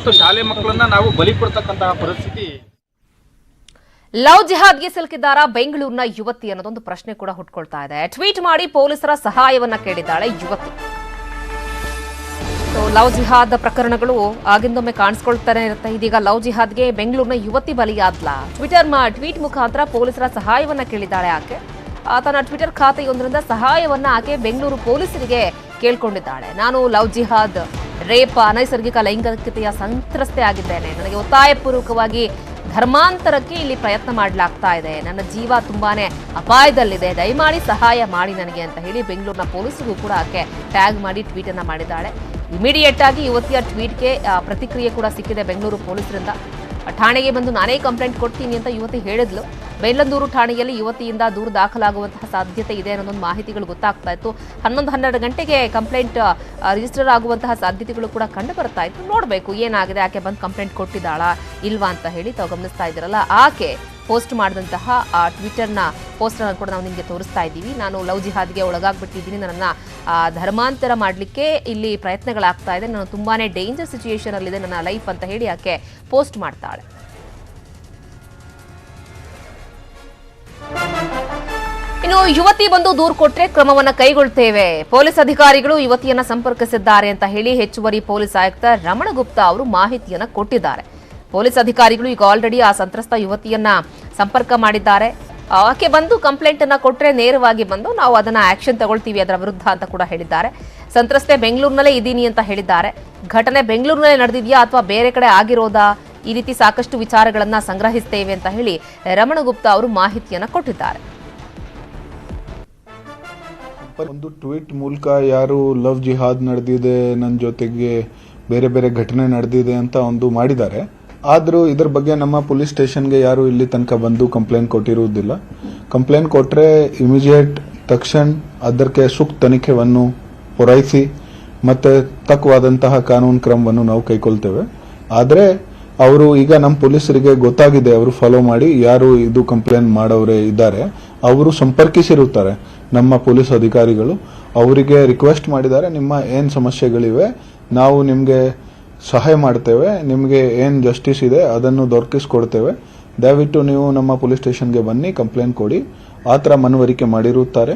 ಮತ್ತು ಶಾಲೆ ಮಕ್ಕಳನ್ನ ನಾವು ಬಲಿ ಕೊಡ್ತಕ್ಕಂತಹ ಪರಿಸ್ಥಿತಿ. ಲವ್ ಜಿಹಾದ್ಗೆ ಸಿಲುಕಿದ್ದಾರಾ ಬೆಂಗಳೂರಿನ ಯುವತಿ ಅನ್ನೋದೊಂದು ಪ್ರಶ್ನೆ ಕೂಡ ಹುಟ್ಕೊಳ್ತಾ ಇದೆ. ಟ್ವೀಟ್ ಮಾಡಿ ಪೊಲೀಸರ ಸಹಾಯವನ್ನ ಕೇಳಿದ್ದಾಳೆ ಯುವತಿ. ಲವ್ ಜಿಹಾದ್ ಪ್ರಕರಣಗಳು ಆಗಿಂದೊಮ್ಮೆ ಕಾಣಿಸ್ಕೊಳ್ತಾನೆ ಇರುತ್ತೆ. ಇದೀಗ ಲವ್ ಜಿಹಾದ್ಗೆ ಬೆಂಗಳೂರಿನ ಯುವತಿ ಬಲಿಯಾದ್ಲ. ಟ್ವೀಟ್ ಮುಖಾಂತರ ಪೊಲೀಸರ ಸಹಾಯವನ್ನ ಕೇಳಿದ್ದಾಳೆ ಆಕೆ. ತನ್ನ ಟ್ವಿಟರ್ ಖಾತೆಯೊಂದರಿಂದ ಸಹಾಯವನ್ನ ಆಕೆ ಬೆಂಗಳೂರು ಪೊಲೀಸರಿಗೆ ಕೇಳ್ಕೊಂಡಿದ್ದಾಳೆ. ನಾನು ಲವ್ ಜಿಹಾದ್, ರೇಪ್, ಅನೈಸರ್ಗಿಕ ಲೈಂಗಿಕತೆಯ ಸಂತ್ರಸ್ತೆ ಆಗಿದ್ದೇನೆ. ನನಗೆ ಒತ್ತಾಯಪೂರ್ವಕವಾಗಿ ಧರ್ಮಾಂತರಕ್ಕೆ ಇಲ್ಲಿ ಪ್ರಯತ್ನ ಮಾಡಲಾಗ್ತಾ ಇದೆ. ನನ್ನ ಜೀವ ತುಂಬಾನೇ ಅಪಾಯದಲ್ಲಿದೆ, ದಯಮಾಡಿ ಸಹಾಯ ಮಾಡಿ ನನಗೆ ಅಂತ ಹೇಳಿ ಬೆಂಗಳೂರಿನ ಪೊಲೀಸರಿಗೂ ಕೂಡ ಆಕೆ ಟ್ಯಾಗ್ ಮಾಡಿ ಟ್ವೀಟ್ ಅನ್ನ ಮಾಡಿದ್ದಾಳೆ. ಇಮಿಡಿಯೇಟ್ ಆಗಿ ಯುವತಿಯ ಟ್ವೀಟ್ಗೆ ಪ್ರತಿಕ್ರಿಯೆ ಕೂಡ ಸಿಕ್ಕಿದೆ ಬೆಂಗಳೂರು ಪೊಲೀಸರಿಂದ. ಠಾಣೆಗೆ ಬಂದು ನಾನೇ ಕಂಪ್ಲೇಂಟ್ ಕೊಡ್ತೀನಿ ಅಂತ ಯುವತಿ ಹೇಳಿದ್ಲು. ಬೆಳ್ಳಂದೂರು ಠಾಣೆಯಲ್ಲಿ ಯುವತಿಯಿಂದ ದೂರು ದಾಖಲಾಗುವಂತಹ ಸಾಧ್ಯತೆ ಇದೆ ಅನ್ನೋದೊಂದು ಮಾಹಿತಿಗಳು ಗೊತ್ತಾಗ್ತಾ ಇತ್ತು. 11-12 ಗಂಟೆಗೆ ಕಂಪ್ಲೇಂಟ್ ರಿಜಿಸ್ಟರ್ ಆಗುವಂತಹ ಸಾಧ್ಯತೆಗಳು ಕೂಡ ಕಂಡು ಬರ್ತಾ ಇತ್ತು. ನೋಡಬೇಕು ಏನಾಗಿದೆ, ಆಕೆ ಬಂದು ಕಂಪ್ಲೇಂಟ್ ಕೊಟ್ಟಿದ್ದಾಳಾ ಇಲ್ವಾ ಅಂತ ಹೇಳಿ ತಾವು ಗಮನಿಸ್ತಾ ಇದ್ದೀರಲ್ಲ. ಆಕೆ ಪೋಸ್ಟ್ ಮಾಡಿದಂತಹ ಆ ಟ್ವಿಟರ್ನ ಪೋಸ್ಟನ್ನು ಕೂಡ ನಾವು ನಿಮಗೆ ತೋರಿಸ್ತಾ ಇದ್ದೀವಿ. ನಾನು ಲವ್ ಜಿಹಾದ್ಗೆ ಒಳಗಾಗ್ಬಿಟ್ಟಿದ್ದೀನಿ, ನನ್ನನ್ನು ಧರ್ಮಾಂತರ ಮಾಡಲಿಕ್ಕೆ ಇಲ್ಲಿ ಪ್ರಯತ್ನಗಳಾಗ್ತಾ ಇದೆ, ನಾನು ತುಂಬಾನೇ ಡೇಂಜರ್ ಸಿಚುಯೇಷನ್ ಅಲ್ಲಿದೆ ನನ್ನ ಲೈಫ್ ಅಂತ ಹೇಳಿ ಆಕೆ ಪೋಸ್ಟ್ ಮಾಡ್ತಾಳೆ. ಇನ್ನು ಯುವತಿ ಬಂದು ದೂರು ಕೊಟ್ಟರೆ ಕ್ರಮವನ್ನ ಕೈಗೊಳ್ತೇವೆ. ಪೊಲೀಸ್ ಅಧಿಕಾರಿಗಳು ಯುವತಿಯನ್ನ ಸಂಪರ್ಕಿಸಿದ್ದಾರೆ ಅಂತ ಹೇಳಿ ಹೆಚ್ಚುವರಿ ಪೊಲೀಸ್ ಆಯುಕ್ತ ರಮಣಗುಪ್ತಾ ಅವರು ಮಾಹಿತಿಯನ್ನ ಕೊಟ್ಟಿದ್ದಾರೆ. ಪೊಲೀಸ್ ಅಧಿಕಾರಿಗಳು ಈಗ ಆಲ್ರೆಡಿ ಆ ಸಂತ್ರಸ್ತ ಯುವತಿಯನ್ನ ಸಂಪರ್ಕ ಮಾಡಿದ್ದಾರೆ. ಆಕೆ ಬಂದು ಕಂಪ್ಲೇಂಟ್ ಅನ್ನ ಕೊಟ್ಟರೆ ನೇರವಾಗಿ ಬಂದು ನಾವು ಅದನ್ನ ಆಕ್ಷನ್ ತಗೊಳ್ತೀವಿ ಅದರ ವಿರುದ್ಧ ಅಂತ ಕೂಡ ಹೇಳಿದ್ದಾರೆ. ಸಂತ್ರಸ್ತೆ ಬೆಂಗಳೂರಿನಲ್ಲೇ ಇದ್ದೀನಿ ಅಂತ ಹೇಳಿದ್ದಾರೆ. ಘಟನೆ ಬೆಂಗಳೂರಿನಲ್ಲೇ ನಡೆದಿದೆಯಾ ಅಥವಾ ಬೇರೆ ಕಡೆ ಆಗಿರೋದಾ, ಈ ರೀತಿ ಸಾಕಷ್ಟು ವಿಚಾರಗಳನ್ನ ಸಂಗ್ರಹಿಸ್ತೇವೆ ಅಂತ ಹೇಳಿ ರಮಣಗುಪ್ತಾ ಅವರು ಮಾಹಿತಿಯನ್ನ ಕೊಟ್ಟಿದ್ದಾರೆ. ಒಂದು ಟ್ವೀಟ್ ಮೂಲಕ ಯಾರು ಲವ್ ಜಿಹಾದ್ ನಡೆದಿದೆ, ನನ್ನ ಜೊತೆಗೆ ಬೇರೆ ಬೇರೆ ಘಟನೆ ನಡೆದಿದೆ ಅಂತ ಒಂದು ಮಾಡಿದ್ದಾರೆ. ಆದರೂ ಇದರ ಬಗ್ಗೆ ನಮ್ಮ ಪೊಲೀಸ್ ಸ್ಟೇಷನ್ಗೆ ಯಾರು ಇಲ್ಲಿ ತನಕ ಬಂದು ಕಂಪ್ಲೇಂಟ್ ಕೊಟ್ಟಿರುವುದಿಲ್ಲ. ಕಂಪ್ಲೇಂಟ್ ಕೊಟ್ಟರೆ ಇಮಿಡಿಯೇಟ್ ತಕ್ಷಣ ಅದಕ್ಕೆ ಸೂಕ್ತ ತನಿಖೆಯನ್ನು ಪೂರೈಸಿ ಮತ್ತೆ ತಕ್ಕವಾದಂತಹ ಕಾನೂನು ಕ್ರಮವನ್ನು ನಾವು ಕೈಗೊಳ್ತೇವೆ. ಆದರೆ ಅವರು ಈಗ ನಮ್ಮ ಪೊಲೀಸರಿಗೆ ಗೊತ್ತಾಗಿದೆ, ಅವರು ಫಾಲೋ ಮಾಡಿ ಯಾರು ಇದು ಕಂಪ್ಲೇಂಟ್ ಮಾಡೋರೇ ಇದ್ದಾರೆ ಅವರು ಸಂಪರ್ಕಿಸಿರುತ್ತಾರೆ ನಮ್ಮ ಪೊಲೀಸ್ ಅಧಿಕಾರಿಗಳು. ಅವರಿಗೆ ರಿಕ್ವೆಸ್ಟ್ ಮಾಡಿದ್ದಾರೆ, ನಿಮ್ಮ ಏನು ಸಮಸ್ಯೆಗಳಿವೆ ನಾವು ನಿಮಗೆ ಸಹಾಯ ಮಾಡ್ತೇವೆ, ನಿಮಗೆ ಏನು ಜಸ್ಟಿಸ್ ಇದೆ ಅದನ್ನು ದೊರಕಿಸ್ಕೊಡ್ತೇವೆ, ದಯವಿಟ್ಟು ನೀವು ನಮ್ಮ ಪೊಲೀಸ್ ಸ್ಟೇಷನ್ಗೆ ಬನ್ನಿ ಕಂಪ್ಲೇಂಟ್ ಕೊಡಿ ಆ ಥರ ಮನವರಿಕೆ ಮಾಡಿರುತ್ತಾರೆ.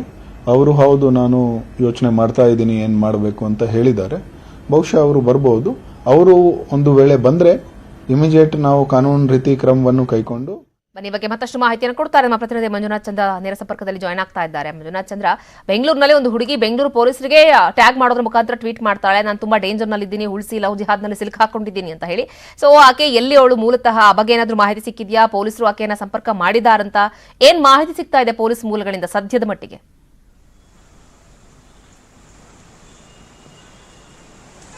ಅವರು ಹೌದು ನಾನು ಯೋಚನೆ ಮಾಡ್ತಾ ಇದ್ದೀನಿ ಏನು ಮಾಡಬೇಕು ಅಂತ ಹೇಳಿದ್ದಾರೆ. ಬಹುಶಃ ಅವರು ಬರ್ಬೋದು. ಅವರು ಒಂದು ವೇಳೆ ಬಂದರೆ ಇಮಿಡಿಯೇಟ್ ನಾವು ಕಾನೂನು ರೀತಿ ಕ್ರಮವನ್ನು ಕೈಗೊಂಡು ಬನ್ನಿ ಬಗ್ಗೆ ಮತ್ತಷ್ಟು ಮಾಹಿತಿಯನ್ನು ಕೊಡ್ತಾರೆ. ನಮ್ಮ ಪ್ರತಿನಿಧಿ ಮಂಜುನಾಥ್ ಚಂದ್ರ ನೇರ ಸಂಪರ್ಕದಲ್ಲಿ ಜಾಯ್ನ್ ಆಗ್ತಾ ಇದ್ದಾರೆ. ಮಂಜುನಾಥ್ ಚಂದ್ರ, ಬೆಂಗಳೂರಿನಲ್ಲಿ ಒಂದು ಹುಡುಗಿ ಬೆಂಗಳೂರು ಪೊಲೀಸರಿಗೆ ಟ್ಯಾಗ್ ಮಾಡೋದ್ರ ಮುಖಾಂತರ ಟ್ವೀಟ್ ಮಾಡ್ತಾಳೆ, ನಾನು ತುಂಬಾ ಡೇಂಜರ್ ನಲ್ಲಿ ಇದ್ದೀನಿ, ಉಳಿಸಿ ಲವ್ ಜಿಹಾದ್ನಲ್ಲಿ ಸಿಲುಕು ಹಾಕೊಂಡಿದ್ದೀನಿ ಅಂತ ಹೇಳಿ. ಸೊ ಆಕೆ ಎಲ್ಲಿ ಅವಳು ಮೂಲತಃ ಆ ಬಗ್ಗೆ ಏನಾದರೂ ಮಾಹಿತಿ ಸಿಕ್ಕಿದ್ಯಾ? ಪೊಲೀಸರು ಆಕೆಯನ್ನ ಸಂಪರ್ಕ ಮಾಡಿದಾರಂತ ಏನ್ ಮಾಹಿತಿ ಸಿಗ್ತಾ ಇದೆ ಪೊಲೀಸ್ ಮೂಲಗಳಿಂದ ಸದ್ಯದ ಮಟ್ಟಿಗೆ?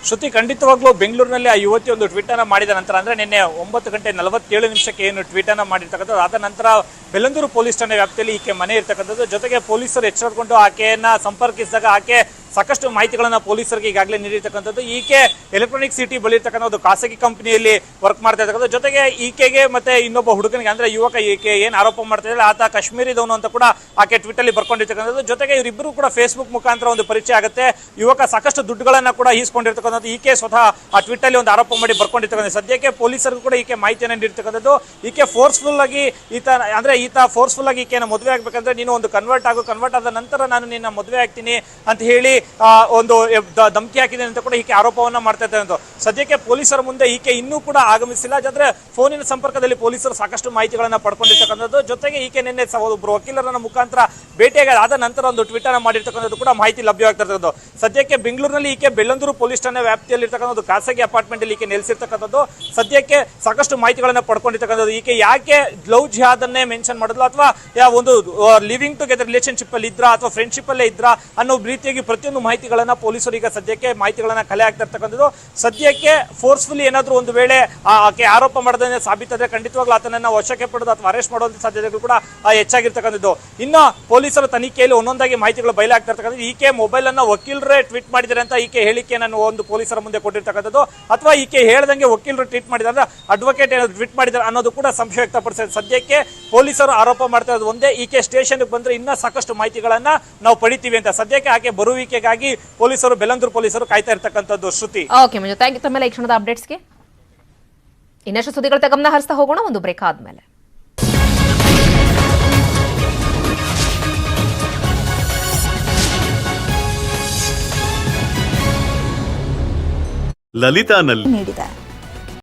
ಶ್ರುತಿ, ಖಂಡಿತವಾಗ್ಲೂ ಬೆಂಗಳೂರಿನಲ್ಲಿ ಆ ಯುವತಿ ಒಂದು ಟ್ವೀಟ್ ಅನ್ನ ಮಾಡಿದ ನಂತರ, ಅಂದ್ರೆ ನಿನ್ನೆ 9:47 ಏನು ಟ್ವೀಟ್ ಅನ್ನ ಮಾಡಿರ್ತಕ್ಕಂಥದ್ದು, ಆದ ನಂತರ ಬೆಳ್ಳಂದೂರು ಪೊಲೀಸ್ ಠಾಣೆ ವ್ಯಾಪ್ತಿಯಲ್ಲಿ ಈಕೆ ಮನೆ ಇರ್ತಕ್ಕಂಥದ್ದು. ಜೊತೆಗೆ ಪೊಲೀಸರು ಎಚ್ಚರಗೊಂಡು ಆಕೆಯನ್ನ ಸಂಪರ್ಕಿಸಿದಾಗ ಆಕೆ ಸಾಕಷ್ಟು ಮಾಹಿತಿಗಳನ್ನ ಪೊಲೀಸರಿಗೆ ಈಗಾಗಲೇ ನೀಡಿರ್ತಕ್ಕಂಥದ್ದು. ಈಕೆ ಎಲೆಕ್ಟ್ರಾನಿಕ್ ಸಿಟಿ ಬಳಿ ಇರ್ತಕ್ಕಂಥ ಒಂದು ಖಾಸಗಿ ಕಂಪನಿಯಲ್ಲಿ ವರ್ಕ್ ಮಾಡ್ತಾ ಇರ್ತಕ್ಕಂಥದ್ದು. ಜೊತೆಗೆ ಈಕೆಗೆ ಮತ್ತೆ ಇನ್ನೊಬ್ಬ ಹುಡುಗನಿಗೆ, ಅಂದ್ರೆ ಯುವಕ ಈಕೆ ಏನ್ ಆರೋಪ ಮಾಡ್ತಾ ಇದ್ದಾರೆ ಆತ ಕಾಶ್ಮೀರಿದವನು ಅಂತ ಕೂಡ ಆಕೆ ಟ್ವೀಟ್ ಅಲ್ಲಿ ಬರ್ಕೊಂಡಿರ್ತಕ್ಕಂಥದ್ದು. ಜೊತೆಗೆ ಇವರಿಬ್ಬರು ಕೂಡ ಫೇಸ್ಬುಕ್ ಮುಖಾಂತರ ಒಂದು ಪರಿಚಯ ಆಗುತ್ತೆ. ಯುವಕ ಸಾಕಷ್ಟು ದುಡ್ಡುಗಳನ್ನ ಕೂಡ ಈಸ್ಕೊಂಡಿರ್ತಕ್ಕಂಥದ್ದು. ಈಕೆ ಸ್ವತಃ ಆ ಟ್ವೀಟ್ ಅಲ್ಲಿ ಒಂದು ಆರೋಪ ಮಾಡಿ ಬರ್ಕೊಂಡಿರ್ತಕ್ಕಂಥ. ಸದ್ಯಕ್ಕೆ ಪೊಲೀಸರಿಗೂ ಕೂಡ ಈಕೆ ಮಾಹಿತಿಯನ್ನು ನೀಡಿರ್ತಕ್ಕಂಥದ್ದು. ಈಕೆ ಫೋರ್ಸ್ಫುಲ್ ಆಗಿ ಈತ ಫೋರ್ಸ್ಫುಲ್ ಆಗಿ ಈಕೆನ ಮದುವೆ ಆಗ್ಬೇಕಂದ್ರೆ ನೀನು ಒಂದು ಕನ್ವರ್ಟ್ ಆದ ನಂತರ ನಾನು ನಿನ್ನ ಮದುವೆ ಆಗ್ತೀನಿ ಅಂತ ಹೇಳಿ ಒಂದು ಧಮಕಿ ಹಾಕಿದೆ ಅಂತ ಕೂಡ ಈಕೆ ಆರೋಪವನ್ನ ಮಾಡ್ತಾ ಇದ್ದಾರೆ. ಸದ್ಯಕ್ಕೆ ಪೊಲೀಸರ ಮುಂದೆ ಈಕೆ ಇನ್ನೂ ಕೂಡ ಆಗಮಿಸಿಲ್ಲ. ಆದ್ರೆ ಫೋನಿನ ಸಂಪರ್ಕದಲ್ಲಿ ಪೊಲೀಸರು ಸಾಕಷ್ಟು ಮಾಹಿತಿಗಳನ್ನ ಪಡ್ಕೊಂಡಿರ್ತಕ್ಕಂಥದ್ದು. ಜೊತೆಗೆ ಈಕೆ ನಿನ್ನೆ ಒಬ್ಬರು ವಕೀಲರನ್ನ ಮುಖಾಂತರ ಭೇಟಿಯಾದ ನಂತರ ಒಂದು ಟ್ವೀಟ್ ಅನ್ನ ಮಾಡಿರ್ತಕ್ಕಂಥದ್ದು ಕೂಡ ಮಾಹಿತಿ ಲಭ್ಯವಾಗ್ತಿರ್ತಕ್ಕಂಥದ್ದು. ಸದ್ಯಕ್ಕೆ ಬೆಂಗಳೂರಿನಲ್ಲಿ ಈಕೆ ಬೆಳ್ಳಂದೂರು ಪೊಲೀಸ್ ಠಾಣೆ ವ್ಯಾಪ್ತಿಯಲ್ಲಿ ಇರ್ತಕ್ಕಂಥ ಒಂದು ಖಾಸಗಿ ಅಪಾರ್ಟ್ಮೆಂಟ್ ಅಲ್ಲಿ ಈಕೆ ನೆಲೆಸಿರ್ತಕ್ಕಂಥದ್ದು. ಸದ್ಯಕ್ಕೆ ಸಾಕಷ್ಟು ಮಾಹಿತಿಗಳನ್ನ ಪಡ್ಕೊಂಡಿರ್ತಕ್ಕಂಥದ್ದು. ಈಕೆ ಯಾಕೆ ಲವ್ ಜಿಹಾದ್ ಅನ್ನೇ ಮೆನ್ಷನ್ ಮಾಡಿದ್ಲು ಅಥವಾ ಒಂದು ಲಿವಿಂಗ್ ಟುಗೆದರ್ ರಿಲೇಶನ್ಶಿಪ್ ಅಲ್ಲಿ ಇದ್ರಾ ಅಥವಾ ಫ್ರೆಂಡ್ಶಿಪ್ ಅಲ್ಲೇ ಇದ್ರಾ ಅನ್ನೋ ರೀತಿಯಾಗಿ ಪ್ರತಿಯೊಂದು ಮಾಹಿತಿಗಳನ್ನ ಪೊಲೀಸರು ಈಗ ಸದ್ಯಕ್ಕೆ ಮಾಹಿತಿಗಳನ್ನ ಕಲೆ ಆಗ್ತಾ ಇರ್ತಕ್ಕಂಥದ್ದು. ಸದ್ಯಕ್ಕೆ ಫೋರ್ಸ್ಫುಲಿ ಏನಾದರೂ ಒಂದು ವೇಳೆ ಆಕೆ ಆರೋಪ ಮಾಡದೇ ಸಾಬೀತಾದ್ರೆ ಖಂಡಿತವಾಗ್ಲೂ ಆತನನ್ನ ವಶಕ್ಕೆ ಪಡೆದು ಅಥವಾ ಅರೆಸ್ಟ್ ಮಾಡುವಂತ ಸಾಧ್ಯತೆಗಳು ಕೂಡ ಹೆಚ್ಚಾಗಿರ್ತಕ್ಕಂಥದ್ದು. ಇನ್ನು ಪೊಲೀಸರ ತನಿಖೆಯಲ್ಲಿ ಒಂದೊಂದಾಗಿ ಮಾಹಿತಿಗಳು ಬಯಲಾಗ್ತಾ ಇರ್ತಕ್ಕಂಥದ್ದು. ಈಕೆ ಮೊಬೈಲ್ ಅನ್ನ ವಕೀಲರೇ ಟ್ವೀಟ್ ಮಾಡಿದ್ದಾರೆ ಅಂತ ಈಕೆ ಹೇಳಿಕೆಯನ್ನು ಒಂದು ಪೊಲೀಸರ ಮುಂದೆ ಕೊಟ್ಟಿರ್ತಕ್ಕಂಥದ್ದು, ಅಥವಾ ಈಕೆ ಹೇಳ್ದಂಗೆ ವಕೀಲರು ಟ್ವೀಟ್ ಮಾಡಿದ್ದಾರೆ, ಅಡ್ವೊಕೇಟ್ ಏನಾದ್ರು ಟ್ವೀಟ್ ಮಾಡಿದ್ದಾರೆ ಅನ್ನೋದು ಕೂಡ ಸಂಶಯ ವ್ಯಕ್ತಪಡಿಸಿದೆ. ಸದ್ಯಕ್ಕೆ ಪೊಲೀಸರು ಆರೋಪ ಮಾಡ್ತಾ ಇರೋದು ಒಂದೇ, ಈಕೆ ಸ್ಟೇಷನ್ಗೆ ಬಂದ್ರೆ ಇನ್ನೂ ಸಾಕಷ್ಟು ಮಾಹಿತಿಗಳನ್ನ ನಾವು ಪಡಿತೀವಿ ಅಂತ. ಸದ್ಯಕ್ಕೆ ಆಕೆ ಬರುವಿಕೆಗಾಗಿ ಪೊಲೀಸರು ಬೆಳ್ಳಂದೂರು ಪೊಲೀಸರು ಕಾಯ್ತಾ ಇರ್ತಕ್ಕಂಥದ್ದು. ಶ್ರುತಿ, ಓಕೆ ಮಂಜು, ಥ್ಯಾಂಕ್ ಯು. ತಮ್ಮೆಲ್ಲ ಈ ಕ್ಷಣದ ಅಪ್ಡೇಟ್ಸ್ಗೆ ಇನ್ನಷ್ಟು ಸುದ್ದಿಗಳ ಗಮನ ಹರಿಸ್ತಾ ಹೋಗೋಣ ಒಂದು ಬ್ರೇಕ್ ಆದ್ಮೇಲೆ. ಲಲಿತಾನಲ್ಲಿ ನೀಡಿದೆ.